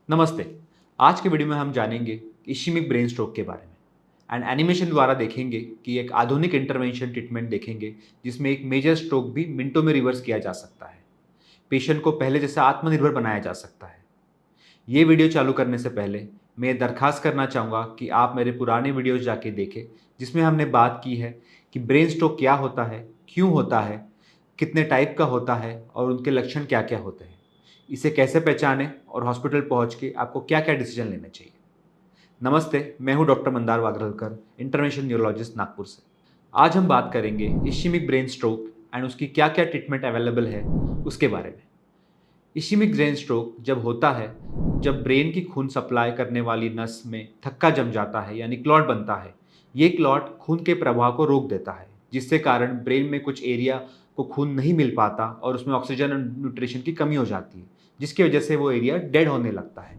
नमस्ते। आज के वीडियो में हम जानेंगे इश्केमिक ब्रेन स्ट्रोक के बारे में एंड एनिमेशन द्वारा देखेंगे कि एक आधुनिक इंटरवेंशन ट्रीटमेंट देखेंगे जिसमें एक मेजर स्ट्रोक भी मिनटों में रिवर्स किया जा सकता है। पेशेंट को पहले जैसा आत्मनिर्भर बनाया जा सकता है। ये वीडियो चालू करने से पहले मैं ये दरखास्त करना चाहूँगा कि आप मेरे पुराने वीडियोज़ जाके देखें, जिसमें हमने बात की है कि ब्रेन स्ट्रोक क्या होता है, क्यों होता है, कितने टाइप का होता है और उनके लक्षण क्या-क्या होते हैं। इसे कैसे पहचानें और हॉस्पिटल पहुँच के आपको क्या-क्या डिसीजन लेने चाहिए। नमस्ते, मैं हूँ doctor Mandar Wagralkar, intervention neurologist Nagpur से। आज हम बात करेंगे इश्केमिक ब्रेन स्ट्रोक एंड उसकी क्या-क्या ट्रीटमेंट अवेलेबल है, उसके बारे में। इश्केमिक ब्रेन स्ट्रोक जब होता है, जब ब्रेन की खून सप्लाई करने वाली नस में थक्का जम जाता है यानी क्लॉट बनता है। ये क्लॉट खून के प्रवाह को रोक देता है, जिससे कारण ब्रेन में कुछ एरिया को खून नहीं मिल पाता और उसमें ऑक्सीजन और न्यूट्रिशन की कमी हो जाती है, जिसकी वजह से वो एरिया डेड होने लगता है।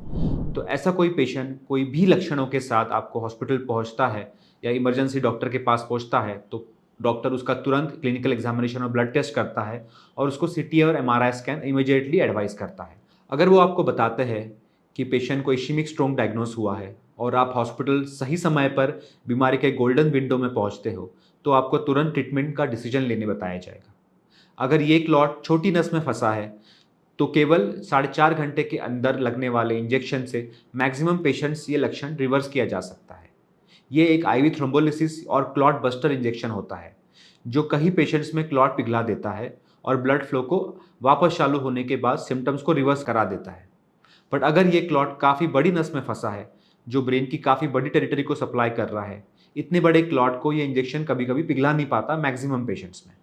तो ऐसा कोई पेशेंट कोई भी लक्षणों के साथ आपको हॉस्पिटल पहुंचता है या इमरजेंसी डॉक्टर के पास पहुंचता है, तो डॉक्टर उसका तुरंत क्लिनिकल एग्जामिनेशन और ब्लड टेस्ट करता है और उसको सीटी और एमआरआई स्कैन इमीडिएटली एडवाइस करता है। अगर वो आपको बताते हैं कि पेशेंट को इश्केमिक स्ट्रोक डायग्नोस हुआ है और आप हॉस्पिटल सही समय पर बीमारी के गोल्डन विंडो में पहुंचते हो, तो आपको तुरंत ट्रीटमेंट का डिसीजन लेने बताया जाएगा। अगर ये क्लॉट छोटी नस में फंसा है, तो केवल 4.5 घंटे के अंदर लगने वाले इंजेक्शन से मैक्सिमम पेशेंट्स ये लक्षण रिवर्स किया जा सकता है। ये एक आईवी थ्रोम्बोलिसिस और क्लॉट बस्टर इंजेक्शन होता है, जो कई पेशेंट्स में क्लॉट पिघला देता है और ब्लड फ्लो को वापस चालू होने के बाद सिम्टम्स को रिवर्स करा देता है। बट अगर ये क्लॉट काफ़ी बड़ी नस में फंसा है, जो ब्रेन की काफ़ी बड़ी टेरिटरी को सप्लाई कर रहा है, इतने बड़े क्लॉट को ये इंजेक्शन कभी-कभी पिघला नहीं पाता मैक्सिमम पेशेंट्स में।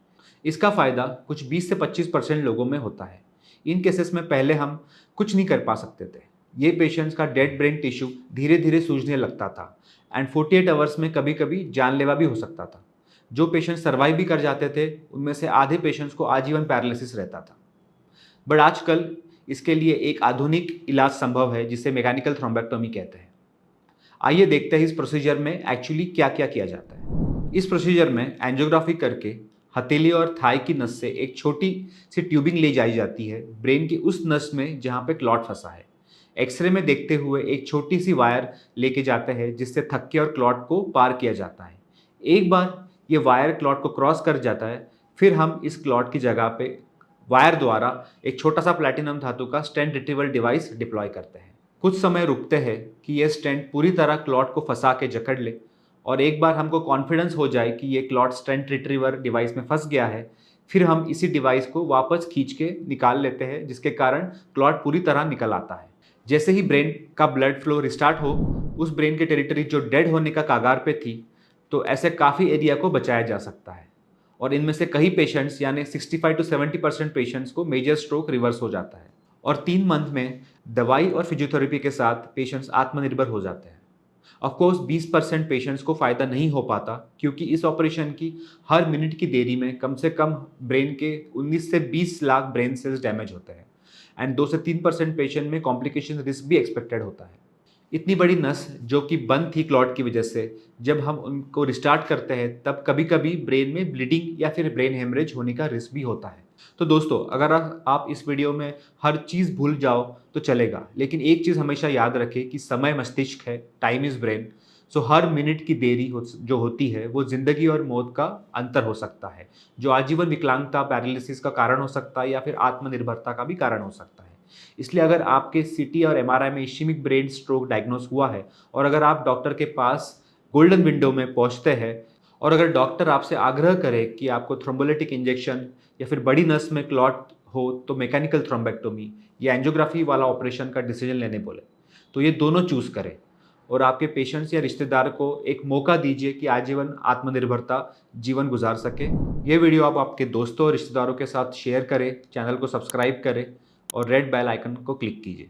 इसका फ़ायदा कुछ 20 से 25% लोगों में होता है। इन केसेस में पहले हम कुछ नहीं कर पा सकते थे। ये पेशेंट्स का डेड ब्रेन टिश्यू धीरे-धीरे सूजने लगता था एंड 48 आवर्स में कभी-कभी जानलेवा भी हो सकता था। जो पेशेंट्स सर्वाइव भी कर जाते थे, उनमें से आधे पेशेंट्स को आजीवन पैरालिसिस रहता था। बट आजकल इसके लिए एक आधुनिक इलाज संभव है, जिसे मैकेनिकल थ्रोम्बेक्टोमी कहते हैं। आइए देखते हैं इस प्रोसीजर में एक्चुअली क्या-क्या किया जाता है। इस प्रोसीजर में एंजियोग्राफी करके हथेली और थाई की नस से एक छोटी सी ट्यूबिंग ले जाई जाती है ब्रेन की उस नस में जहाँ पे क्लॉट फंसा है। एक्सरे में देखते हुए एक छोटी सी वायर लेके जाते हैं, जिससे थक्के और क्लॉट को पार किया जाता है। एक बार ये वायर क्लॉट को क्रॉस कर जाता है, फिर हम इस क्लॉट की जगह पे वायर द्वारा एक छोटा सा प्लैटिनम धातु का स्टेंट रिट्रीवल डिवाइस डिप्लॉय करते हैं। कुछ समय रुकते हैं कि ये स्टेंट पूरी तरह क्लॉट को फंसा के जकड़ ले, और एक बार हमको कॉन्फिडेंस हो जाए कि ये क्लॉट स्टेंट रिट्रीवर डिवाइस में फंस गया है, फिर हम इसी डिवाइस को वापस खींच के निकाल लेते हैं, जिसके कारण क्लॉट पूरी तरह निकल आता है। जैसे ही ब्रेन का ब्लड फ्लो रिस्टार्ट हो, उस ब्रेन की टेरिटरी जो डेड होने का कगार पे थी, तो ऐसे काफ़ी एरिया को बचाया जा सकता है और इनमें से कई पेशेंट्स यानी 65 to 70% पेशेंट्स को मेजर स्ट्रोक रिवर्स हो जाता है और 3 मंथ में दवाई और फिजियोथेरेपी के साथ पेशेंट्स आत्मनिर्भर हो जाते हैं। ऑफ कोर्स 20% पेशेंट्स को फ़ायदा नहीं हो पाता, क्योंकि इस ऑपरेशन की हर मिनट की देरी में कम से कम ब्रेन के 19 से 20 लाख ब्रेन सेल्स डैमेज होते हैं एंड 2 से 3% पेशेंट में कॉम्प्लिकेशन रिस्क भी एक्सपेक्टेड होता है। इतनी बड़ी नस जो कि बंद थी क्लॉट की वजह से, जब हम उनको रिस्टार्ट करते हैं, तब कभी-कभी ब्रेन में ब्लीडिंग या फिर ब्रेन हेमरेज होने का रिस्क भी होता है। तो दोस्तों, अगर आप इस वीडियो में हर चीज़ भूल जाओ तो चलेगा, लेकिन एक चीज़ हमेशा याद रखें कि समय मस्तिष्क है, time is brain. So her minute की देरी जो होती है, वो ज़िंदगी और मौत का अंतर हो सकता है, जो आजीवन विकलांगता, पैरालिसिस का कारण हो सकता है या फिर आत्मनिर्भरता का भी कारण हो सकता है। इसलिए अगर आपके सीटी और एमआरआई में इश्केमिक ब्रेन स्ट्रोक डायग्नोस हुआ है और अगर आप डॉक्टर के पास गोल्डन विंडो में पहुंचते हैं और अगर डॉक्टर आपसे आग्रह करे कि आपको थ्रोम्बोलिटिक इंजेक्शन या फिर बड़ी नस में क्लॉट हो, तो मैकेनिकल थ्रोम्बेक्टोमी या एंजियोग्राफी वाला ऑपरेशन का डिसीजन लेने बोले, तो ये दोनों चूज़ करें और आपके पेशेंट्स या रिश्तेदार को एक मौका दीजिए कि आजीवन आत्मनिर्भरता जीवन गुजार सके। ये वीडियो आप आपके दोस्तों और रिश्तेदारों के साथ शेयर करें, चैनल को सब्सक्राइब करें और रेड बेल आइकन को क्लिक कीजिए।